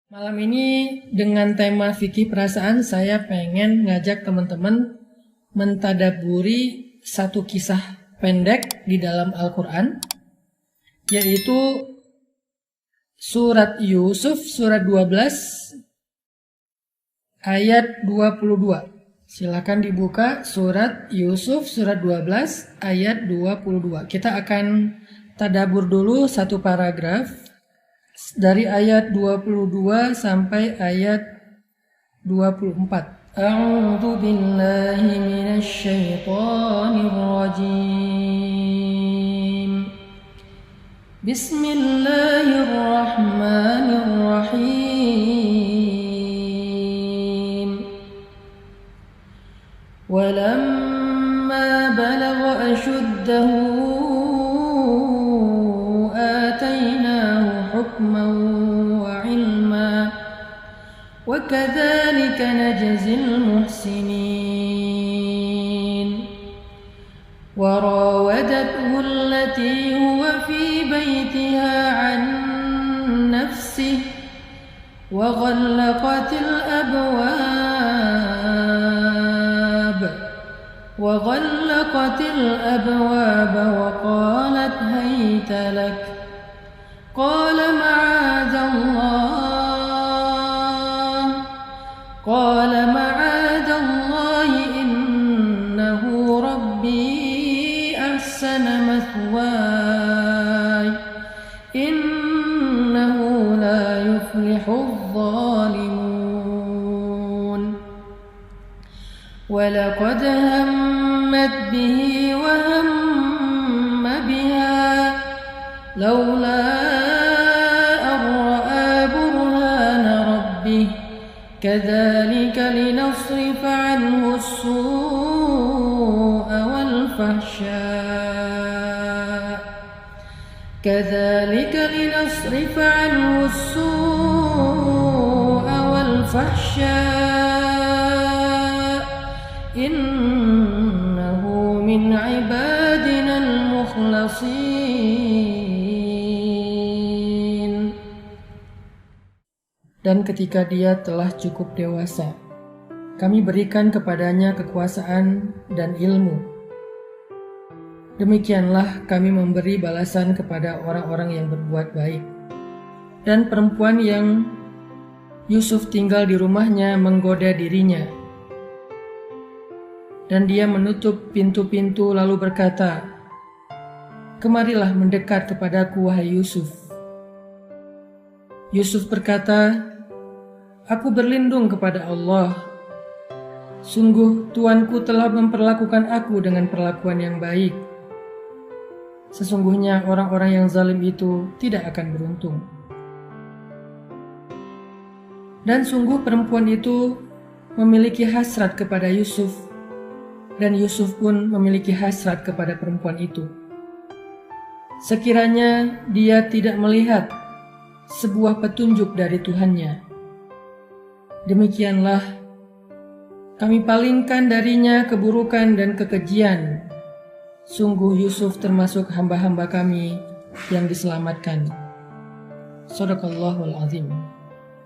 Malam ini dengan tema fikih perasaan saya pengen ngajak teman-teman mentadaburi satu kisah pendek di dalam Al-Quran, yaitu surat Yusuf surat 12 ayat 22. Silakan dibuka surat Yusuf surat 12 ayat 22. Kita akan tadabur dulu satu paragraf dari ayat 22 sampai ayat 24. A'udzu billahi minasy syaithanir rajim. Bismillahirrahmanirrahim. Walamma balagha ashuddahu وكذلك نجزي المحسنين وراودته التي هو في بيتها عن نفسه وغلقت الأبواب وقالت هيت لك قال معاذ الله إنه ربي أحسن مثواي إنه لا يفلح الظالمون ولقد همت به وهم بها لولا أن رأى برهان ربه كذلك لنصرف عنه السوء والفحشاء إنه من عبادنا المخلصين. Dan ketika dia telah cukup dewasa, kami berikan kepadanya kekuasaan dan ilmu. Demikianlah kami memberi balasan kepada orang-orang yang berbuat baik. Dan perempuan yang Yusuf tinggal di rumahnya menggoda dirinya. Dan dia menutup pintu-pintu lalu berkata, "Kemarilah mendekat kepadaku, wahai Yusuf." Yusuf berkata, "Aku berlindung kepada Allah. Sungguh Tuanku telah memperlakukan aku dengan perlakuan yang baik. Sesungguhnya orang-orang yang zalim itu tidak akan beruntung." Dan sungguh perempuan itu memiliki hasrat kepada Yusuf, dan Yusuf pun memiliki hasrat kepada perempuan itu. Sekiranya dia tidak melihat sebuah petunjuk dari Tuhannya, demikianlah kami palingkan darinya keburukan dan kekejian. Sungguh Yusuf termasuk hamba-hamba kami yang diselamatkan. Shadaqallahul azim.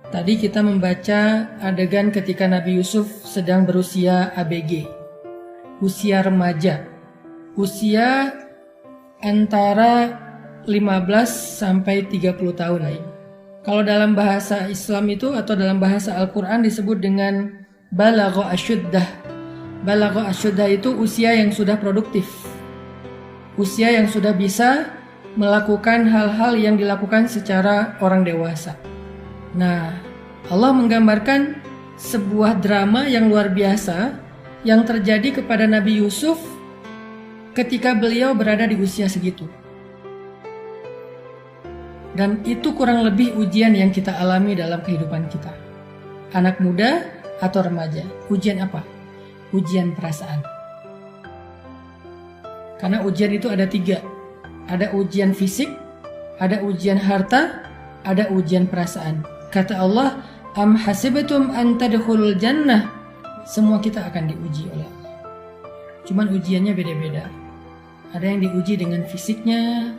Tadi kita membaca adegan ketika Nabi Yusuf sedang berusia ABG, usia remaja, usia antara 15 sampai 30 tahun. Kalau dalam bahasa Islam itu atau dalam bahasa Al-Quran disebut dengan balagha asyuddah. Balagha asyuddah itu usia yang sudah produktif, usia yang sudah bisa melakukan hal-hal yang dilakukan secara orang dewasa. Nah, Allah menggambarkan sebuah drama yang luar biasa yang terjadi kepada Nabi Yusuf ketika beliau berada di usia segitu. Dan itu kurang lebih ujian yang kita alami dalam kehidupan kita. Anak muda atau remaja, ujian apa? Ujian perasaan. Karena ujian itu ada 3. Ada ujian fisik, ada ujian harta, ada ujian perasaan. Kata Allah, am hasibatum an tadkhulul jannah. Semua kita akan diuji oleh Allah. Cuman ujiannya beda-beda. Ada yang diuji dengan fisiknya,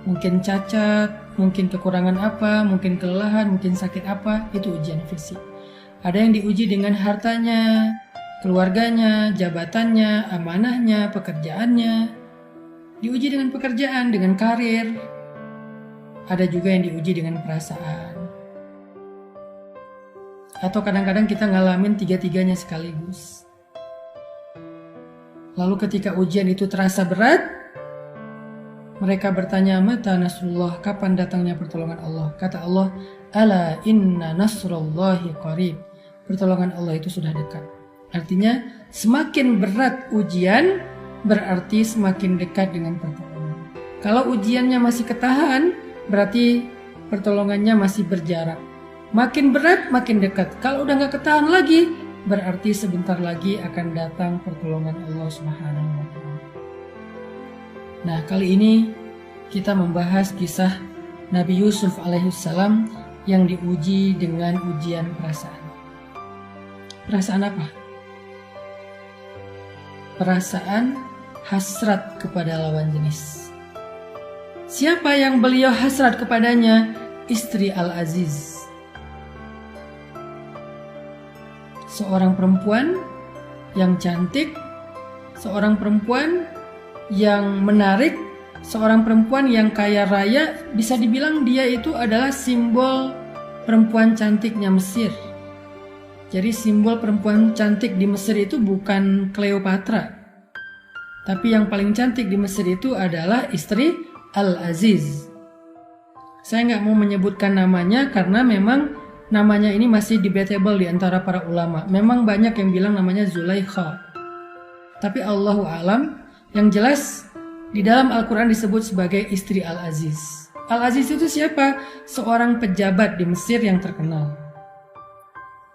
mungkin cacat, mungkin kekurangan apa, mungkin kelelahan, mungkin sakit apa, itu ujian fisik. Ada yang diuji dengan hartanya, keluarganya, jabatannya, amanahnya, pekerjaannya. Diuji dengan pekerjaan, dengan karir. Ada juga yang diuji dengan perasaan. Atau kadang-kadang kita ngalamin tiga-tiganya sekaligus. Lalu ketika ujian itu terasa berat, mereka bertanya, mata nasrullah, kapan datangnya pertolongan Allah? Kata Allah, ala inna nasrullahi qarib. Pertolongan Allah itu sudah dekat. Artinya semakin berat ujian, berarti semakin dekat dengan pertolongan. Kalau ujiannya masih ketahan, berarti pertolongannya masih berjarak. Makin berat, makin dekat. Kalau udah gak ketahan lagi, berarti sebentar lagi akan datang pertolongan Allah Subhanahu wa Ta'ala. Nah, kali ini kita membahas kisah Nabi Yusuf alaihissalam yang diuji dengan ujian perasaan. Perasaan apa? Perasaan hasrat kepada lawan jenis. Siapa yang beliau hasrat kepadanya? Istri Al-Aziz. Seorang perempuan yang cantik, seorang perempuan yang menarik, seorang perempuan yang kaya raya, bisa dibilang dia itu adalah simbol perempuan cantiknya Mesir. Jadi simbol perempuan cantik di Mesir itu bukan Cleopatra, tapi yang paling cantik di Mesir itu adalah istri Al-Aziz. Saya nggak mau menyebutkan namanya karena memang namanya ini masih debatable di antara para ulama. Memang banyak yang bilang namanya Zulaikha. Tapi Allahu a'lam, yang jelas di dalam Al-Quran disebut sebagai istri Al-Aziz. Al-Aziz itu siapa? Seorang pejabat di Mesir yang terkenal.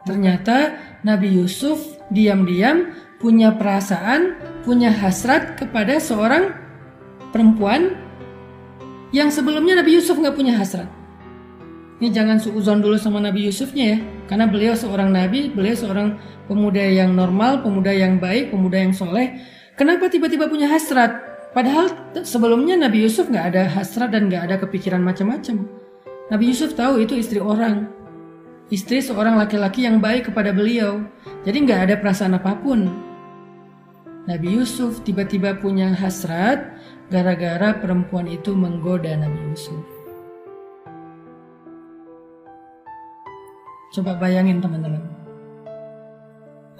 Ternyata Nabi Yusuf diam-diam punya perasaan, punya hasrat kepada seorang perempuan yang sebelumnya Nabi Yusuf nggak punya hasrat. Ini jangan suuzon dulu sama Nabi Yusufnya ya, karena beliau seorang nabi, beliau seorang pemuda yang normal, pemuda yang baik, pemuda yang soleh. Kenapa tiba-tiba punya hasrat? Padahal sebelumnya Nabi Yusuf nggak ada hasrat dan nggak ada kepikiran macam-macam. Nabi Yusuf tahu itu istri orang, istri seorang laki-laki yang baik kepada beliau, jadi nggak ada perasaan apapun. Nabi Yusuf tiba-tiba punya hasrat gara-gara perempuan itu menggoda Nabi Yusuf. Coba bayangin teman-teman,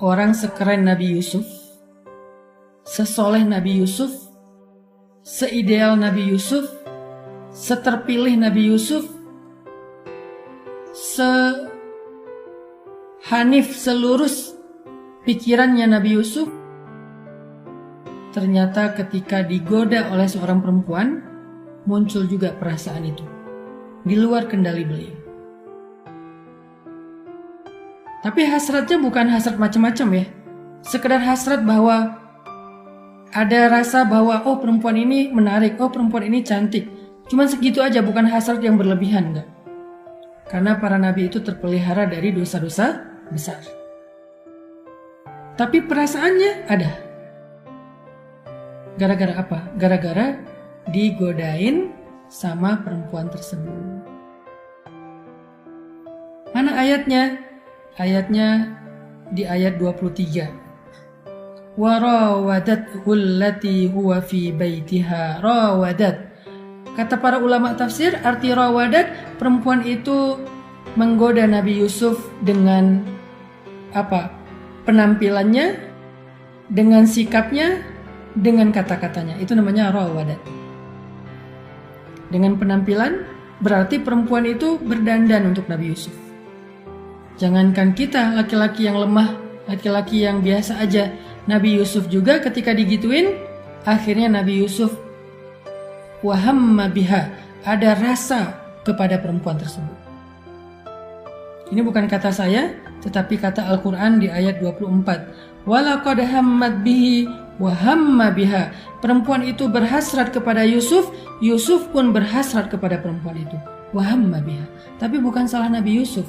orang sekeren Nabi Yusuf, sesoleh Nabi Yusuf, seideal Nabi Yusuf, seterpilih Nabi Yusuf, sehanif selurus pikirannya Nabi Yusuf, ternyata ketika digoda oleh seorang perempuan, muncul juga perasaan itu di luar kendali beliau. Tapi hasratnya bukan hasrat macam-macam ya. Sekedar hasrat bahwa ada rasa bahwa oh perempuan ini menarik, oh perempuan ini cantik. Cuman segitu aja, bukan hasrat yang berlebihan, enggak. Karena para nabi itu terpelihara dari dosa-dosa besar. Tapi perasaannya ada. Gara-gara apa? Gara-gara digodain sama perempuan tersebut. Mana ayatnya? Ayatnya di ayat 23. Warawadathu allati huwa fi baitiha. Rawadat. Kata para ulama tafsir, arti rawadat, perempuan itu menggoda Nabi Yusuf dengan apa? Penampilannya, dengan sikapnya, dengan kata-katanya. Itu namanya rawadat. Dengan penampilan, berarti perempuan itu berdandan untuk Nabi Yusuf. Jangankan kita, laki-laki yang lemah, laki-laki yang biasa aja, Nabi Yusuf juga ketika digituin, akhirnya Nabi Yusuf wahamma biha, ada rasa kepada perempuan tersebut. Ini bukan kata saya, tetapi kata Al-Quran di ayat 24. Walaqad hammat bihi wahamma biha. Perempuan itu berhasrat kepada Yusuf, Yusuf pun berhasrat kepada perempuan itu. Wahamma biha. Tapi bukan salah Nabi Yusuf.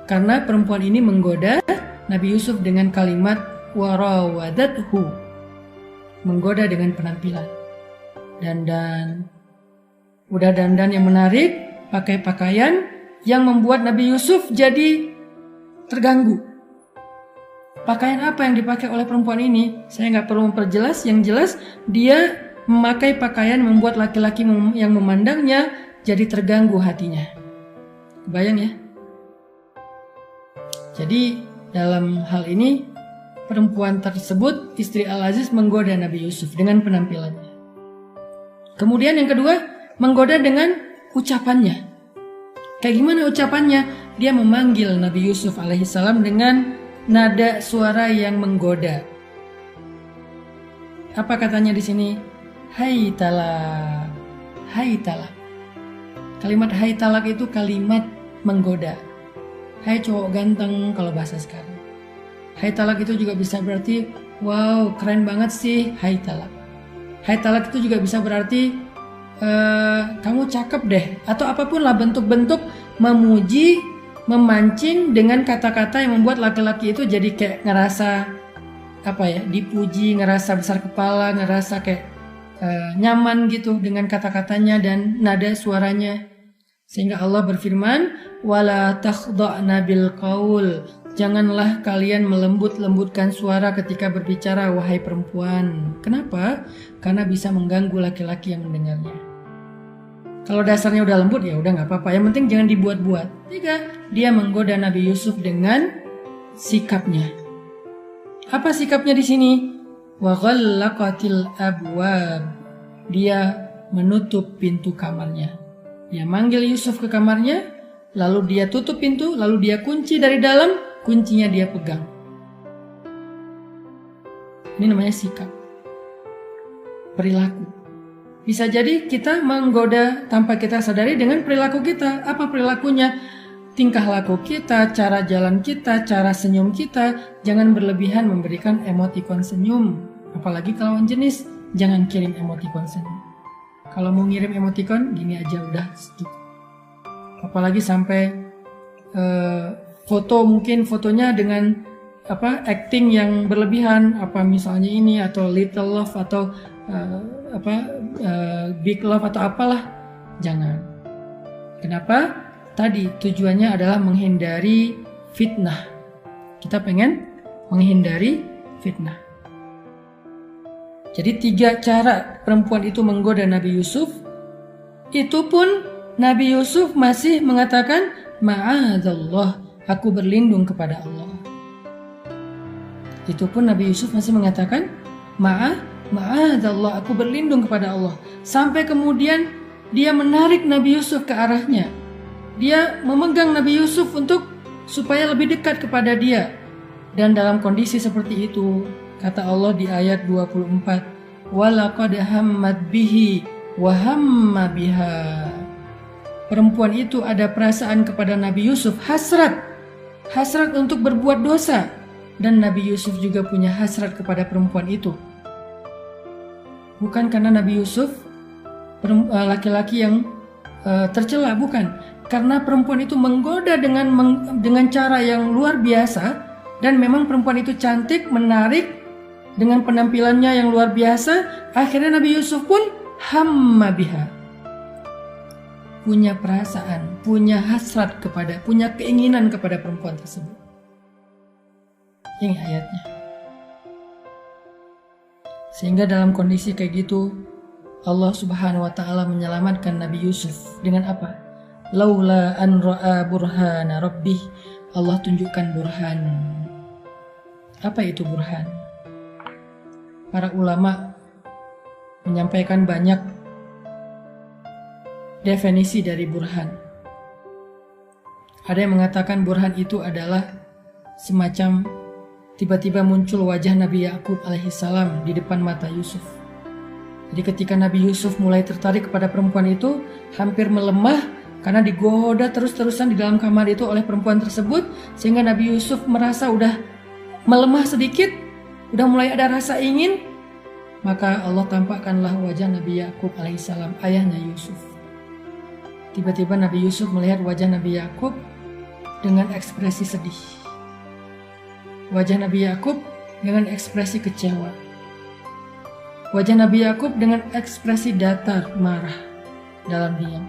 Karena perempuan ini menggoda Nabi Yusuf dengan kalimat warawadathu, menggoda dengan penampilan, dandan, Udah dandan yang menarik, pakai pakaian yang membuat Nabi Yusuf jadi terganggu. Pakaian apa yang dipakai oleh perempuan ini? Saya nggak perlu memperjelas, yang jelas dia memakai pakaian membuat laki-laki yang memandangnya jadi terganggu hatinya. Bayang ya? Jadi dalam hal ini perempuan tersebut, istri Al-Aziz, menggoda Nabi Yusuf dengan penampilannya. Kemudian yang kedua, menggoda dengan ucapannya. Kayak gimana ucapannya? Dia memanggil Nabi Yusuf alaihissalam dengan nada suara yang menggoda. Apa katanya di sini? Hai talak, hai talak. Kalimat hai talak itu kalimat menggoda. Hai cowok ganteng kalau bahasa sekarang. Hai talak itu juga bisa berarti wow keren banget sih, hai talak. Hai talak itu juga bisa berarti kamu cakep deh, atau apapun lah bentuk-bentuk memuji, memancing dengan kata-kata yang membuat laki-laki itu jadi kayak ngerasa dipuji, ngerasa besar kepala, ngerasa kayak nyaman gitu dengan kata-katanya dan nada suaranya. Sehingga Allah berfirman, wala takhda'na bil qaul. Janganlah kalian melembut-lembutkan suara ketika berbicara, wahai perempuan. Kenapa? Karena bisa mengganggu laki-laki yang mendengarnya. Kalau dasarnya udah lembut ya udah nggak apa-apa. Yang penting jangan dibuat-buat. Tiga, dia menggoda Nabi Yusuf dengan sikapnya. Apa sikapnya di sini? Wa ghallaqatil abwab. Dia menutup pintu kamarnya. Dia manggil Yusuf ke kamarnya, lalu dia tutup pintu, lalu dia kunci dari dalam, kuncinya dia pegang. Ini namanya sikap. Perilaku. Bisa jadi kita menggoda tanpa kita sadari dengan perilaku kita. Apa perilakunya? Tingkah laku kita, cara jalan kita, cara senyum kita. Jangan berlebihan memberikan emotikon senyum. Apalagi kalau lawan jenis, jangan kirim emotikon senyum. Kalau mau ngirim emotikon, gini aja udah sedikit. Apalagi sampai foto, mungkin fotonya dengan acting yang berlebihan, misalnya ini atau little love atau big love atau apalah, jangan. Kenapa? Tadi tujuannya adalah menghindari fitnah. Kita pengen menghindari fitnah. Jadi 3 cara perempuan itu menggoda Nabi Yusuf. Itu pun Nabi Yusuf masih mengatakan, ma'adzallah, aku berlindung kepada Allah. Itu pun Nabi Yusuf masih mengatakan, ma'adzallah, aku berlindung kepada Allah. Sampai kemudian dia menarik Nabi Yusuf ke arahnya. Dia memegang Nabi Yusuf supaya lebih dekat kepada dia. Dan dalam kondisi seperti itu, kata Allah di ayat 24, walaqad hammat bihi wa hamma biha. Perempuan itu ada perasaan kepada Nabi Yusuf, hasrat untuk berbuat dosa, dan Nabi Yusuf juga punya hasrat kepada perempuan itu. Bukan karena Nabi Yusuf laki-laki yang tercela, bukan, karena perempuan itu menggoda dengan cara yang luar biasa, dan memang perempuan itu cantik, menarik dengan penampilannya yang luar biasa. Akhirnya Nabi Yusuf pun hamma biha, punya perasaan, punya hasrat punya keinginan kepada perempuan tersebut. Ini ayatnya. Sehingga dalam kondisi kayak gitu, Allah Subhanahu wa taala menyelamatkan Nabi Yusuf dengan apa? Laula an ra'a burhana rabbih. Allah tunjukkan burhan. Apa itu burhan? Para ulama menyampaikan banyak definisi dari burhan. Ada yang mengatakan burhan itu adalah semacam tiba-tiba muncul wajah Nabi Yakub alaihissalam di depan mata Yusuf. Jadi ketika Nabi Yusuf mulai tertarik kepada perempuan itu, hampir melemah karena digoda terus-terusan di dalam kamar itu oleh perempuan tersebut, sehingga Nabi Yusuf merasa udah melemah sedikit, udah mulai ada rasa ingin, maka Allah tampakkanlah wajah Nabi Yakub alaihissalam, ayahnya Yusuf. Tiba-tiba Nabi Yusuf melihat wajah Nabi Yakub dengan ekspresi sedih. Wajah Nabi Yakub dengan ekspresi kecewa. Wajah Nabi Yakub dengan ekspresi datar, marah. dalam diam.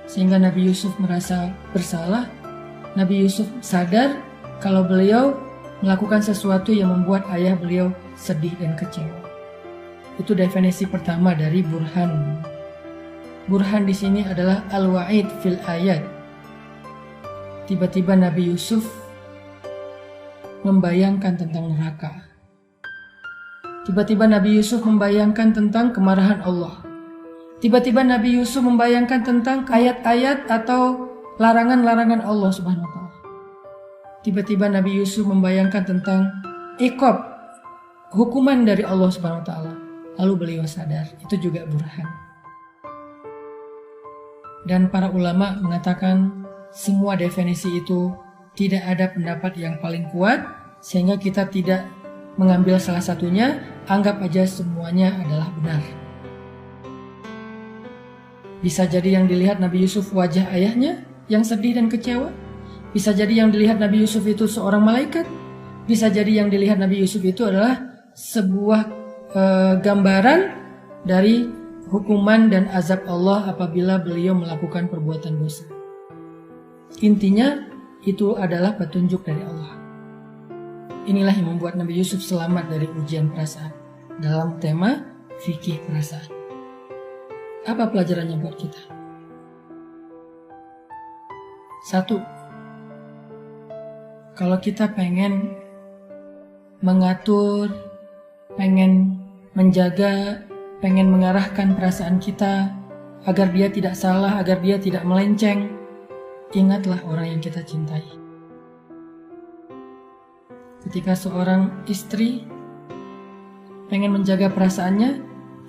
Sehingga Nabi Yusuf merasa bersalah. Nabi Yusuf sadar kalau beliau melakukan sesuatu yang membuat ayah beliau sedih dan kecewa. Itu definisi pertama dari burhan. Burhan di sini adalah al-wa'id fil ayat. Tiba-tiba Nabi Yusuf membayangkan tentang neraka. Tiba-tiba Nabi Yusuf membayangkan tentang kemarahan Allah. Tiba-tiba Nabi Yusuf membayangkan tentang ayat-ayat atau larangan-larangan Allah Subhanahu wa Ta'ala. Tiba-tiba Nabi Yusuf membayangkan tentang iqab, hukuman dari Allah Subhanahu wa Ta'ala. Lalu beliau sadar, itu juga burhan. Dan para ulama mengatakan semua definisi itu tidak ada pendapat yang paling kuat, sehingga kita tidak mengambil salah satunya, anggap aja semuanya adalah benar. Bisa jadi yang dilihat Nabi Yusuf wajah ayahnya yang sedih dan kecewa. Bisa jadi yang dilihat Nabi Yusuf itu seorang malaikat. Bisa jadi yang dilihat Nabi Yusuf itu adalah sebuah gambaran dari hukuman dan azab Allah apabila beliau melakukan perbuatan dosa. Intinya itu adalah petunjuk dari Allah. Inilah yang membuat Nabi Yusuf selamat dari ujian perasaan dalam tema fikih perasaan. Apa pelajarannya buat kita? 1. Kalau kita pengen mengatur, pengen menjaga, pengen mengarahkan perasaan kita agar dia tidak salah, agar dia tidak melenceng, ingatlah orang yang kita cintai. Ketika seorang istri pengen menjaga perasaannya,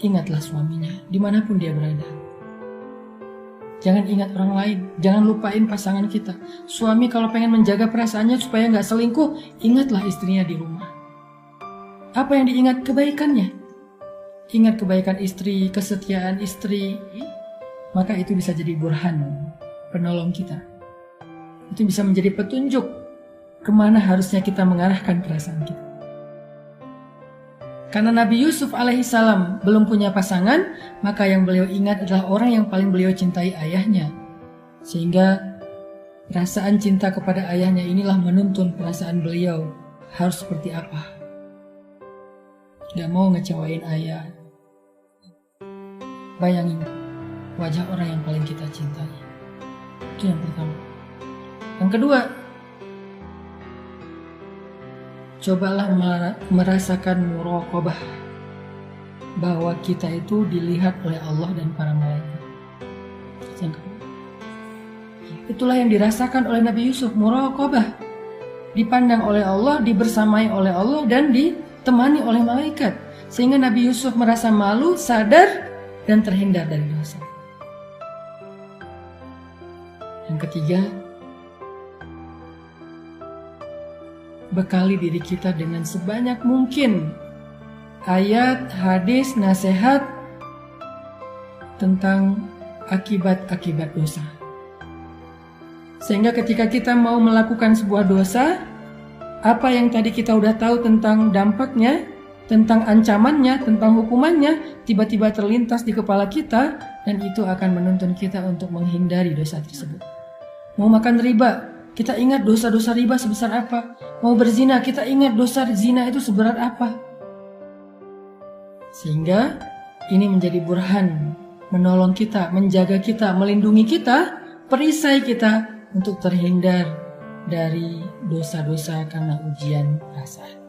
ingatlah suaminya, dimanapun dia berada. Jangan ingat orang lain, jangan lupain pasangan kita. Suami kalau pengen menjaga perasaannya supaya nggak selingkuh, ingatlah istrinya di rumah. Apa yang diingat? Kebaikannya. Ingat kebaikan istri, kesetiaan istri, maka itu bisa jadi burhan, penolong kita. Itu bisa menjadi petunjuk kemana harusnya kita mengarahkan perasaan kita. Karena Nabi Yusuf alaihissalam belum punya pasangan, maka yang beliau ingat adalah orang yang paling beliau cintai, ayahnya. Sehingga perasaan cinta kepada ayahnya inilah menuntun perasaan beliau harus seperti apa. Gak mau ngecewain ayah. Bayangin wajah orang yang paling kita cintai. Itu yang pertama. Yang kedua, cobalah merasakan muraqabah, bahwa kita itu dilihat oleh Allah dan para malaikat. Yang kedua, itulah yang dirasakan oleh Nabi Yusuf, muraqabah. Dipandang oleh Allah, dibersamai oleh Allah, dan ditemani oleh malaikat. Sehingga Nabi Yusuf merasa malu, sadar, dan terhindar dari dosa. Yang ketiga, bekali diri kita dengan sebanyak mungkin ayat, hadis, nasihat tentang akibat-akibat dosa. Sehingga ketika kita mau melakukan sebuah dosa, apa yang tadi kita udah tahu tentang dampaknya, tentang ancamannya, tentang hukumannya, tiba-tiba terlintas di kepala kita, dan itu akan menuntun kita untuk menghindari dosa tersebut. Mau makan riba, kita ingat dosa-dosa riba sebesar apa. Mau berzina, kita ingat dosa zina itu seberat apa. Sehingga ini menjadi burhan, menolong kita, menjaga kita, melindungi kita, perisai kita untuk terhindar dari dosa-dosa karena ujian perasaan.